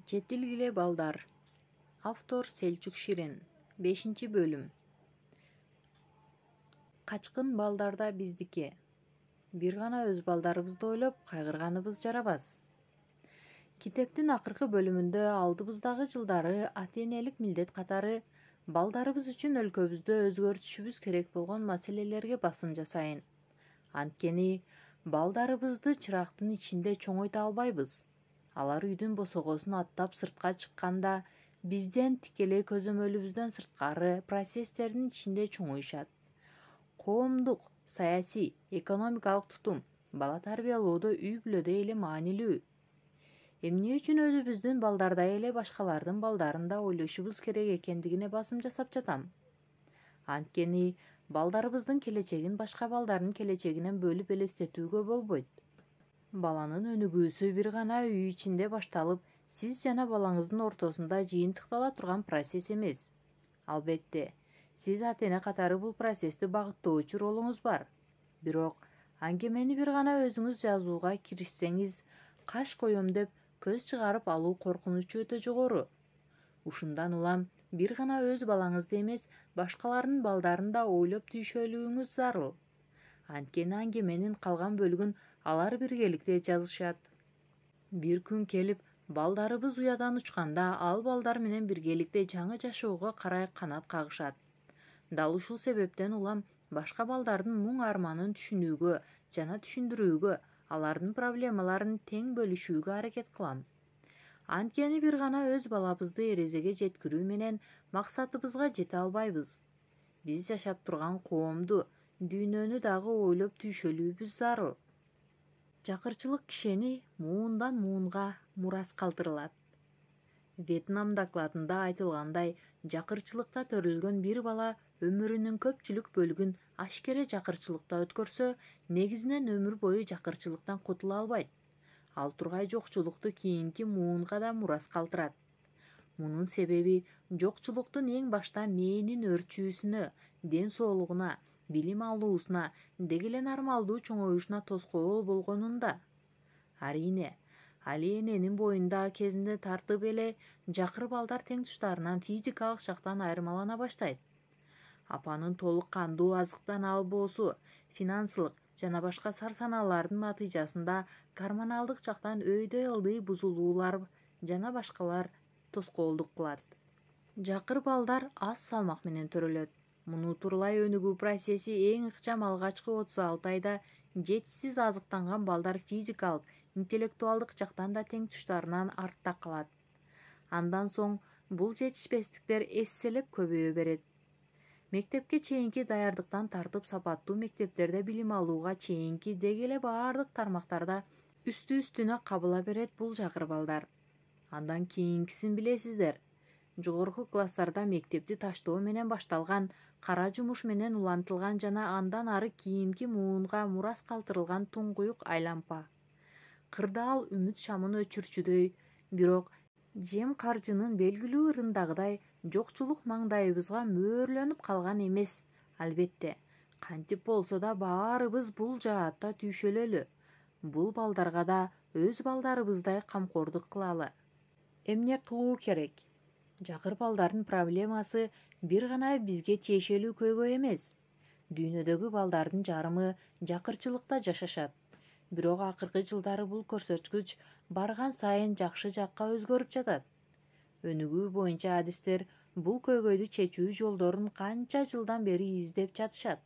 Жетилгиле балдар. Автор Селчук Ширин. 5-бөлүм. Качкын балдарда биздики. Бир гана өз балдарыбызды ойлоп, кайгырганыбыз жарабас. Китептин акыркы бөлүмүндө алдыбыздагы жылдары ата-энелик милдет катары балдарыбыз үчүн өлкөбүздө өзгөртүшүбүз керек болгон маселелерге басым жасайын. Анткени балдарыбызды чырактын ичинде чоңойто албайбыз. Алар үйдүн босогосун аттап сыртка чыкканда бизден тикелей көзөмөлүбүздөн сырткары процесстердин ичинде чоңуйушат. Коомдук, саясий, экономикалык тутум бала тарбиялоодо үй-бүлөдө эле маанилүү. Эмне үчүн өзүбүздүн балдардай эле башкалардын балдарын да ойлошубуз керек экендигине басым жасап жатам. Анткени балдарыбыздын келечегин башка балдардын келечегинен бөлүп элестетүүгө болбойт. Баланын өнүгүүсү бир гана үй ичинде башталып, сиз жана балаңыздын ортосунда жыйынтыктала турган процесс эмес. Албетте, сиз ата-эне катары бул процессти багыттоочу ролуңуз бар. Бирок, аңгемени бир гана өзүңүз жазууга киришсеңиз, каш коем деп көз чыгарып алуу коркунучу өтө жогору. Ушундан улам бир гана өз балаңызды эмес, башкалардын балдарын да ойлоп түйшөлүүңүз зарыл. Анткени аңгеменин калган бөлүгүн алар биргеликте жазышат. Бир күн келип, балдарыбыз уядан учканда, ал балдар менен биргеликте жаңы жашоого карай канат кагышат. Дал ушул себептен улам башка балдардын муң арманын түшүнүүгө жана түшүндүрүүгө, алардын проблемаларын тең бөлүшүүгө аракет кылам. Анткени бир гана өз балабызды эрезеге жеткирүү менен максатыбызга жете албайбыз. Биз жашап турган коомду, дүйнөнү дагы ойлоп түйшөлүүбүз зарыл. Жакырчылык кишени муундан муунга мурас калтырылат. Вьетнам докладында айтылгандай, жакырчылыкта төрөлгөн бир бала өмүрүнүн көпчүлүк бөлүгүн ашкере жакырчылыкта өткөрсө, негизинен өмүр бою жакырчылыктан кутула албайт. Ал тургай жокчулукту кийинки муунга да мурас калтырат. Мунун себеби жокчулуктун эң башта мээнин өөрчүүсүнө, ден соолугуна, билим алуусуна, деги эле нормалдуу чоңоюшуна тоскоол болгонунда. Арине, али эненин боюнда кезинде тартып эле жакыр балдар тең туштарынан физикалык жактан айырмалана баштайт. Апанын толук кандуу азыктан албоосу, финансылык жана башка сар-санаалардын натыйжасында гормоналдык жактан өйдө ылдый бузулуулар жана башкалар тоскоолдук кылат. Жакыр балдар аз салмак менен төрөлөт. Муну турулай өнүгүү процесси эң ыкчам алгачкы 36 айда жетишсиз азыктанган балдар физикалык, интеллектуалдык жактан да тең туштарынан артта калат. Андан соң бул жетишпестиктер эсселеп көбөйө берет. Мектепке чейинки даярдыктан тартып сапаттуу мектептерде билим алууга чейинки деги эле баардык тармактарда үстү-үстүнө кабыла берет бул жакыр балдар. Андан кийинкисин билесиздер. Жогорку класстарда мектепти таштоо менен башталган, кара жумуш менен улантылган жана андан ары кийинки муунга мурас калтырылган туңгуюк айлампа. Кырдаал үмүт шамын өчүрчүдөй, бирок жем каржынын белгилүү ырындагыдай жокчулук маңдайыбызга мөөрлөнүп калган эмес. Албетте, кантип болсо да баарыбыз бул жаатта түйшөлөлү. Бул балдарга да өз балдарыбыздай камкордук кылалы. Эмне кылуу керек? Жакыр балдардын проблемасы бир гана бизге тиешелүү көйгөй эмес. Дүйнөдөгү балдардын жарымы жакырчылыкта жашашат. Бирок акыркы жылдары бул көрсөткүч барган сайын жакшы жакка өзгөрүп жатат. Өнүгүү боюнча адистер бул көйгөйдү чечүү жолдорун канча жылдан бери издеп жатышат,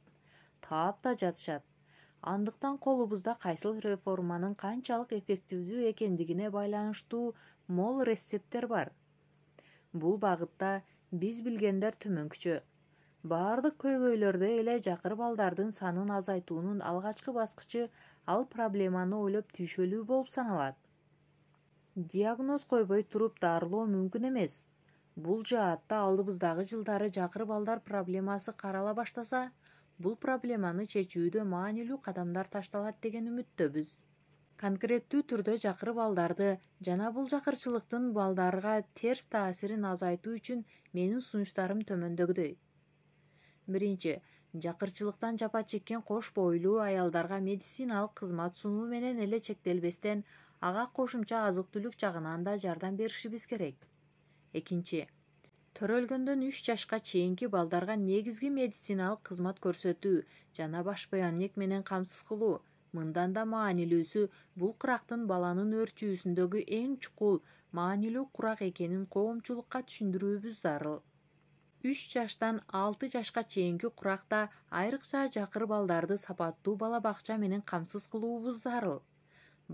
таап да жатышат. Андыктан колубузда кайсыл реформанын канчалык эффективдүү экендигине байланыштуу мол рецепттер бар. Бул багытта биз билгендер төмөнкүчө. Баардык көйгөйлөрдө эле жакыр балдардын санын азайтуунун алгачкы баскычы ал проблеманы ойлоп түйшөлүү болуп саналат. Диагноз койбой туруп дарылоо мүмкүн эмес. Бул жаатта алдыбыздагы жылдары жакыр балдар проблемасы карала баштаса, бул проблеманы чечүүдө маанилүү кадамдар ташталат деген үмүттөбүз. Конкреттүү түрдө жакыр балдарды жана бул жакырчылыктын балдарга терс таасирин азайтуу үчүн менин сунуштарым төмөндөгүдөй. Биринчи, жакырчылыктан жапа чеккен кош бойлуу аялдарга медициналык кызмат сунуу менен эле чектелбестен, ага кошумча азык-түлүк жагынан да жардам беришибиз керек. Экинчи, төрөлгөндөн 3 жашка чейинки балдарга негизги медициналык кызмат көрсөтүү жана баш баянек менен камсыз кылуу. Мындан да маанилүүсү, бул кырактын баланын өөрчүүсүндөгү эң чукул, маанилүү курак экенин коомчулукка түшүндүрүүбүз зарыл. 3 жаштан 6 жашка чейинки куракта айрыкча жакыр балдарды сапаттуу бала бакча менен камсыз кылуубуз зарыл.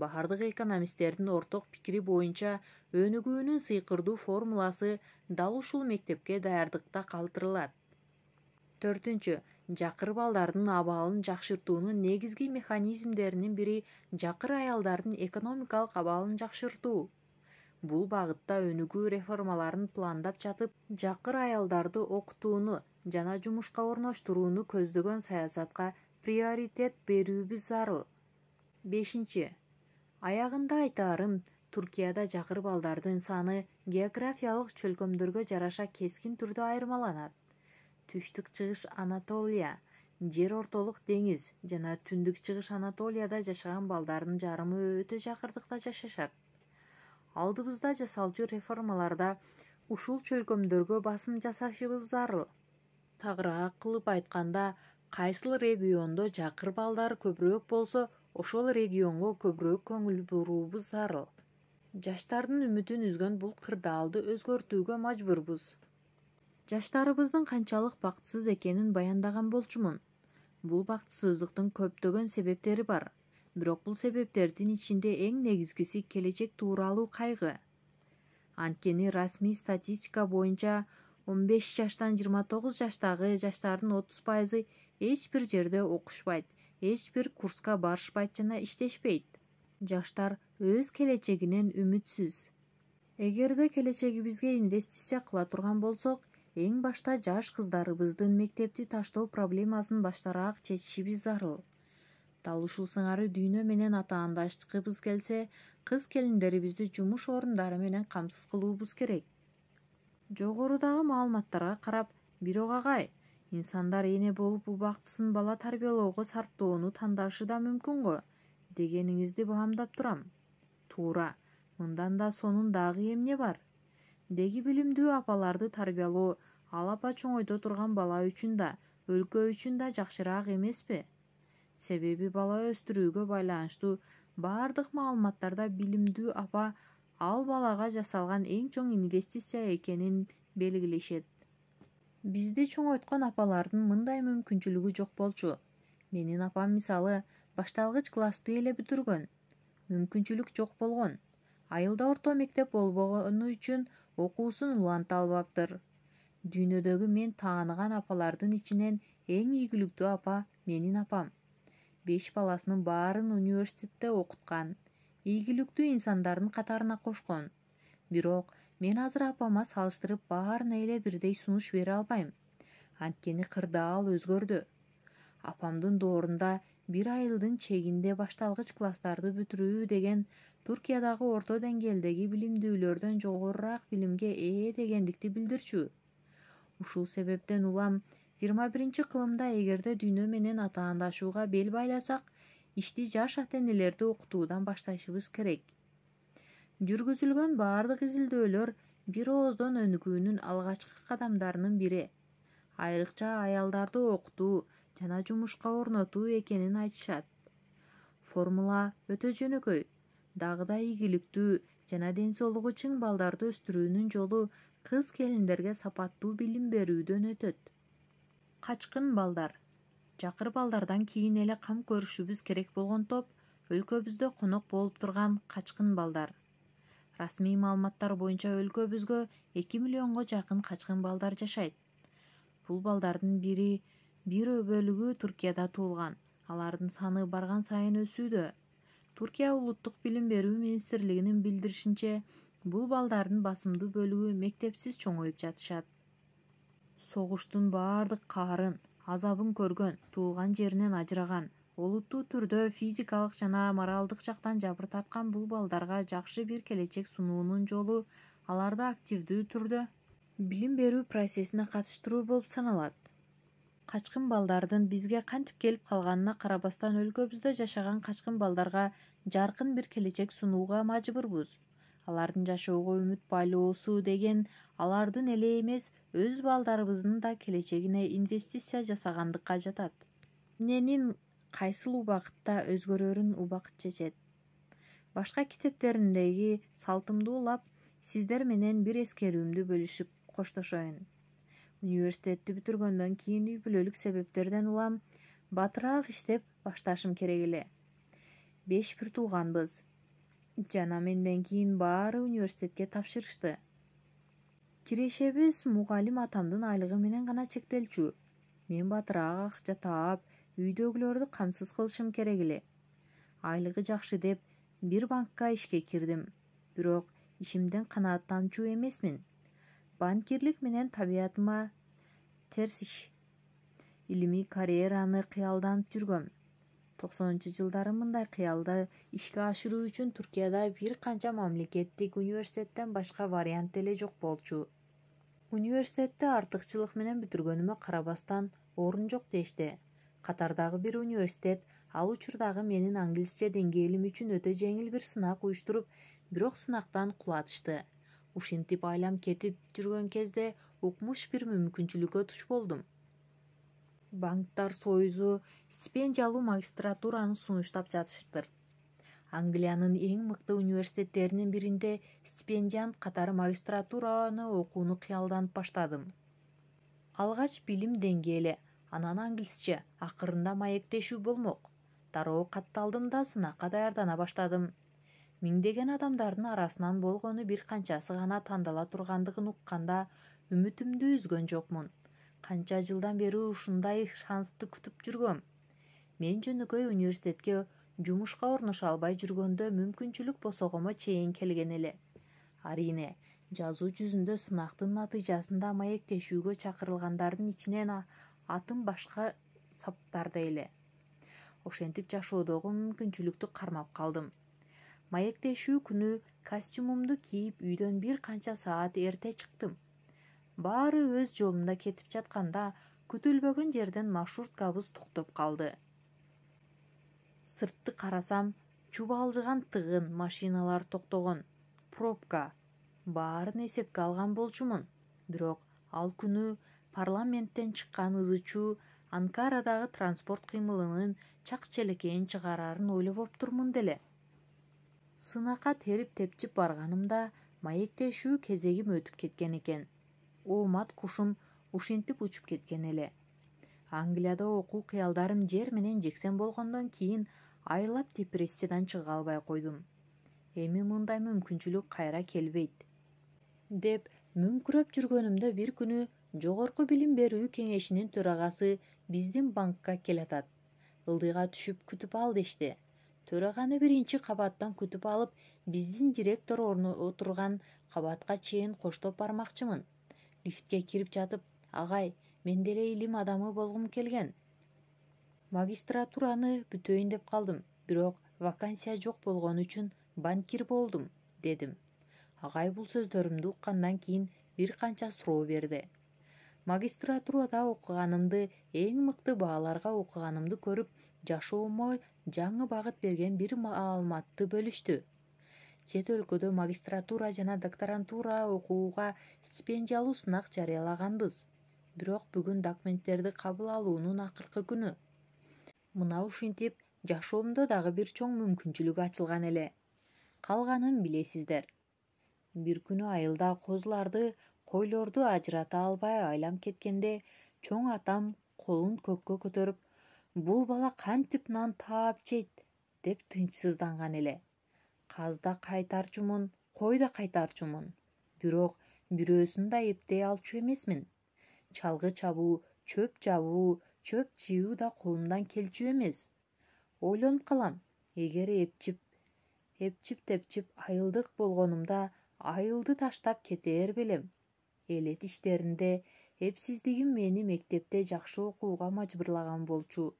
Баардык экономисттердин орток пикири боюнча өнүгүүнүн сыйкырдуу формуласы дал ушул мектепке даярдыкта калтырылат. Төртүнчү, жакыр балдардын абалын жакшыртуунун негизги механизмдеринин бири жакыр аялдардын экономикалык абалын жакшыртуу. Бул багытта өнүгүү реформаларын пландап жатып, жакыр аялдарды окутууну жана жумушка орноштурууну көздөгөн саясатка приоритет берүүбүз зарыл. Бешинчи, аягында айтаарым, Туркияда жакыр балдардын саны географиялык чөлкөмдөргө жараша кескин түрдө айырмаланат. Түштүк-чыгыш Анатолия, жер ортолук деңиз жана түндүк-чыгыш Анатолияда жашаган балдардын жарымы өтө жакырдыкта жашашат. Алдыбызда жасалчу реформаларда ушул чөлкөмдөргө басым жасашыбыз зарыл. Тагыраак кылып айтканда, кайсыл региондо жакыр балдар көбүрөөк болсо, ошол регионго көбүрөөк көңүл буруубуз зарыл. Жаштардын үмүтүн үзгөн бул кырдаалды өзгөртүүгө мажбурбуз. Жаштарыбыздын канчалык бактысыз экенин баяндаган болчумун. Бул бактысыздыктын көптөгөн себептери бар. Бирок бул себептердин ичинде эң негизгиси келечек тууралуу кайгы. Анткени расмий статистика боюнча 15 жаштан 29 жаштагы жаштардын 30% эч бир жерде окушпайт, эч бир курска барышпайт жана иштешпейт. Жаштар өз келечегинен үмүтсүз. Эгерде келечегибизге инвестиция кыла турган болсок, эң башта жаш кыздарыбыздын мектепти таштоо проблемасын баштараак чечишибиз зарыл. Дал ушул сыңары дүйнө менен атаандашкыбыз келсе, кыз-келиндерибизди жумуш орундары менен камсыз кылуубуз керек. Жогорудагы маалыматтарга карап, бирок агай, инсандар эне болуп убактысын бала тарбиялоого сарптоону тандашы да мүмкүн го, дегениңизди баамдап турам. Туура, мындан да сонун дагы эмне бар? Деги билимдүү апаларды тарбиялоо ал апа чоңойто турган бала үчүн да, өлкө үчүн да жакшыраак эмеспи? Себеби бала өстүрүүгө байланыштуу баардык маалыматтарда билимдүү апа ал балага жасалган эң чоң инвестиция экенин белгилешет. Бизди чоңойткон апалардын мындай мүмкүнчүлүгү жок болчу. Менин апам мисалы башталгыч классты эле бүтүргөн. Мүмкүнчүлүк жок болгон. Айылда орто мектеп болбогону үчүн окуусун уланта албаптыр. Дүйнөдөгү мен тааныган апалардын ичинен эң ийгиликтүү апа менин апам. 5 баласынын баарын университетте окуткан, ийгиликтүү инсандардын катарына кошкон. Бирок мен азыр апама салыштырып баарына эле бирдей сунуш бере албайм. Анткени кырдаал өзгөрдү. Апамдын доорунда 1 айылдын чегинде башталгыч класстарды бүтүрүү деген Туркиядагы орто деңгээлдеги билимдүүлөрдөн жогорураак билимге ээ дегендикти билдирчү. Ушул себептен улам 21-кылымда эгерде дүйнө менен атаандашууга бел байласак, ишти жаш ата-энелерди окутуудан башташыбыз керек. Жүргүзүлгөн баардык изилдөөлөр бир ооздон өнүгүүнүн алгачкы кадамдарынын бири. Айрыкча аялдарды окутуу жана жумушка орнотуу экенин айтышат. Формула өтө жөнөкөй, дагы да ийгиликтүү жана ден соолугу чың балдарды өстүрүүнүн жолу кыз-келиндерге сапаттуу билим берүүдөн өтөт. Качкын балдар. Жакыр балдардан кийин эле кам көрүшүбүз керек болгон топ өлкөбүздө конок болуп турган качкын балдар. Расмий маалыматтар боюнча өлкөбүзгө 2 миллионго жакын качкын балдар жашайт. Бул балдардын бир бөлүгү Туркияда туулган. Алардын саны барган сайын өсүүдө. Туркия улуттук билим берүү министрлигинин билдиришинче, бул балдардын басымдуу бөлүгү мектепсиз чоңоюп жатышат. Согуштун баардык каарын, азабын көргөн, туулган жеринен ажыраган, олуттуу түрдө физикалык жана моралдык жактан жабыр тарткан бул балдарга жакшы бир келечек сунуунун жолу аларды активдүү түрдө билим берүү процессине катыштыруу болуп саналат. Качкын балдардын бизге кантип келип калганына карабастан өлкөбүздө жашаган качкын балдарга жаркын бир келечек сунууга мажбурбуз. Алардын жашоого үмүт байлоосу деген алардын эле эмес, өз балдарыбыздын да келечегине инвестиция жасагандыкка жатат. Эмненин кайсыл убакытта өзгөрөрүн убакыт чечет. Башка китептеримдеги салтымды улап, сиздер менен бир эскерүүмдү бөлүшүп коштошоюн. Университетти бүтүргөндөн кийин үй бүлөлүк себептерден улам батыраак иштеп башташым керек эле. 5 бир тууганбыз. Жана менден кийин баары университетке тапшырышты. Кирешебиз мугалим атамдын айлыгы менен гана чектелчү. Мен батыраак акча таап, үйдөгүлөрдү камсыз кылышым керек эле. Айлыгы жакшы деп бир банкка ишке кирдим. Бирок ишимден канааттанчу эмесмин. Банкирлик менен табиятыма терс иш. Илимий карьераны кыялданып жүргөм. 90-жылдары мындай кыялды ишке ашыруу үчүн Туркияда бир канча мамлекеттик университеттен башка вариант эле жок болчу. Университетти артыкчылык менен бүтүргөнүмө карабастан орун жок дешти. Катардагы бир университет ал учурдагы менин англисче деңгээлим үчүн өтө жеңил бир сынак уюштуруп, бирок сынактан кулатышты. Ушинтип айлам кетип жүргөн кезде укмуш бир мүмкүнчүлүккө туш болдум. Банктар союзу стипендиялуу магистратураны сунуштап жатышыптыр. Англиянын эң мыкты университеттеринин биринде стипендиант катары магистратураны окууну кыялданып баштадым. Алгач билим деңгээли, анан англисче, акырында маектешүү болмок. Дароо катталдым да сынакка даярдана баштадым. Миңдеген адамдардын арасынан болгону бир канчасы гана тандала тургандыгын укканда үмүтүмдү үзгөн жокмун. Канча жылдан бери ушундай шансты күтүп жүргөм. Мен жөнөкөй университетке жумушка орношо албай жүргөндө мүмкүнчүлүк босогомо чейин келген эле. Арине, жазуу жүзүндө сынактын натыйжасында маектешүүгө чакырылгандардын ичинен атым башка саптарда эле. Ошентип жашоодогу мүмкүнчүлүктү кармап калдым. Маектешүү күнү костюмумду кийип үйдөн бир канча саат эрте чыктым. Баары өз жолунда кетип жатканда күтүлбөгөн жерден маршруткабыз токтоп калды. Сыртты карасам, чубалжыган тыгын, машиналар токтогон, пробка. Баарын эсепке алган болчумун. Бирок ал күнү парламенттен чыккан ызычуу Анкарадагы транспорт кыймылынын чак-челекейин чыгарарын ойлоп турмун деле. Сынакка терип-тепчип барганымда маектешүү кезегим өтүп кеткен экен. Оомат кушум ушинтип учуп кеткен эле. Англияда окуу кыялдарым жер менен жексен болгондон кийин айлап депрессиядан чыга албай койдум. Эми мындай мүмкүнчүлүк кайра келбейт деп мүңкүрөп жүргөнүмдө бир күнү Жогорку билим берүү кеңешинин төрагасы биздин банкка келатат. Ылдыйга түшүп күтүп ал дешти. Төраганы биринчи кабаттан күтүп алып, биздин директор отурган кабатка чейин коштоп бармакчымын. Лифтке кирип жатып, агай, мен деле илим адамы болгум келген. Магистратураны бүтөйүн деп калдым, бирок вакансия жок болгон үчүн банкир болдум, дедим. Агай бул сөздөрүмдү уккандан кийин бир канча суроо берди. Магистратурада окуганымды, эң мыкты бааларга окуганымды көрүп, жашоомо жаңы багыт берген бир маалыматты бөлүштү. Чет өлкөдө магистратура жана докторантура окууга стипендиялуу сынак жарыялаганбыз. Бирок бүгүн документтерди кабыл алуунун акыркы күнү. Мына ушинтип жашоомдо дагы бир чоң мүмкүнчүлүк ачылган эле. Калганын билесиздер. Бир күнү айылда козуларды, койлорду ажырата албай айлам кеткенде, чоң атам колун көккө көтөрүп, бул бала кантип нан таап жейт, деп тынчсызданган эле. Каз да кайтарчумун, кой да кайтарчумун. Бирок бирөөсүн да эптей алчу эмесмин. Чалгы чабуу, чөп жабуу, чөп жыйуу да колумдан келчү эмес. Ойлонуп калам, эгер эпчип-тепчип айылдык болгонумда айылды таштап кетер белем. Элет иштеринде эпсиздигим мени мектепте жакшы окууга мажбурлаган болчу.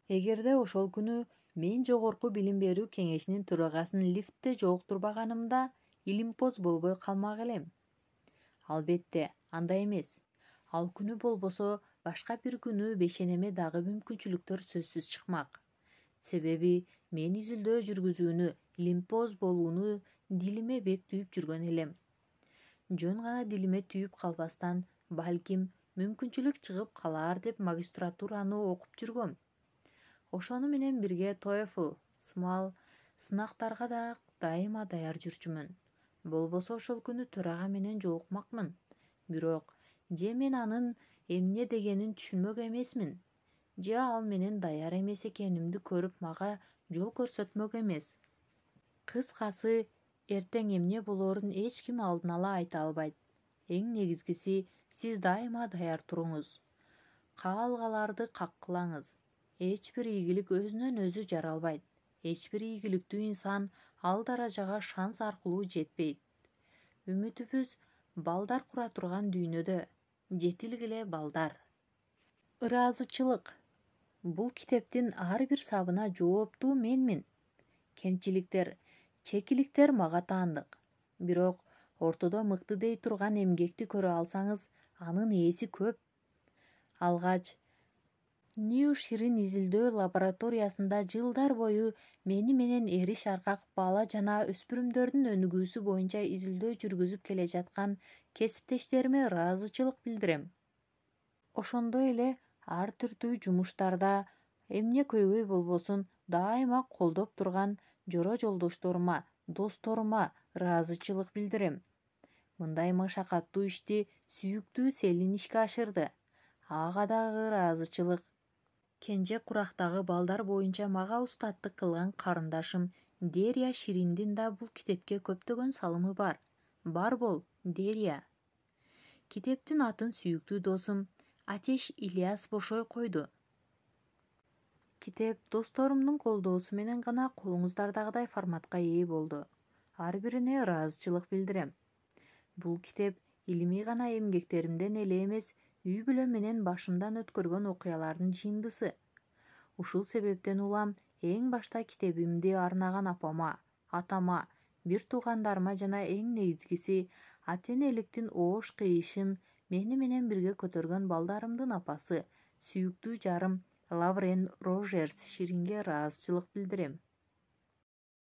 Эгерде ошол күнү мен Жогорку билим берүү кеңешинин төрагасын лифтте жолуктурбаганымда, илимпоз болбой калмак элем. Албетте, андай эмес. Ал күнү болбосо Башка бир күнү бешенеме дагы мүмкүнчүлүктөр сөзсүз чыкмак. Себеби мен изилдөө жүргүзүүнү, илимпоз болууну дилиме бек түйүп жүргөн элем. Жөн гана дилиме түйүп калбастан, балким мүмкүнчүлүк чыгып калар деп магистратураны окуп жүргөм. Ошону менен бирге TOEFL, SMAL сынактарга да дайыма даяр жүрчүмүн. Болбосо ошол күнү төрага менен жолукмакмын. Бирок же мен анын эмне дегенин түшүнмөк эмесмин, же ал менен даяр эмес экенимди көрүп мага жол көрсөтмөк эмес. Кыскасы, эртең эмне болоорун эч ким алдын ала айта албайт. Эң негизгиси, сиз дайыма даяр туруңуз. Каалгаларды каккылаңыз. Эч бир ийгилик өзүнөн өзү жаралбайт. Эч бир ийгиликтүү инсан ал даражага шанс аркылуу жетпейт. Үмүтүбүз балдар кура турган дүйнөдө. Жетилгиле балдар. Ыраазычылык. Бул китептин ар бир сабына жооптуу менмин. Кемчиликтер, чекиликтер мага таандык. Бирок ортодо мыкты дей турган эмгекти көрө алсаңыз, анын ээси көп. Алгач Нью Ширин изилдөө лабораториясында жылдар бою мени менен эриш аркак бала жана өспүрүмдөрдүн өнүгүүсү боюнча изилдөө жүргүзүп келе жаткан кесиптештериме ыраазычылык билдирем. Ошондой эле ар түрдүү жумуштарда эмне көйгөй болбосун дайыма колдоп турган жоро жолдошторума, досторума ыраазычылык билдирем. Мындай машакаттуу ишти сүйүктүү Селин ишке ашырды. Ага дагы ыраазычылык. Кенже курактагы балдар боюнча мага устаттык кылган карындашым Дерия Шириндин да бул китепке көптөгөн салымы бар. Бар бол, Дерия. Китептин атын сүйүктүү досум Атеш Ильяс бошой койду. Китеп досторумдун колдоосу менен гана колуңуздардагыдай форматка ээ болду. Ар бирине ыраазычылык билдирем. Бул китеп илимий гана эмгектеримден эле эмес, үй бүлө менен башымдан өткөргөн окуялардын жыйындысы. Ушул себептен улам эң башта китебимди арнаган апама, атама, бир туугандарыма жана эң негизгиси ата-энеликтин оош кыйышын мени менен бирге көтөргөн балдарымдын апасы, сүйүктүү жарым Лаврен Рожерс Ширинге ыраазычылык билдирем.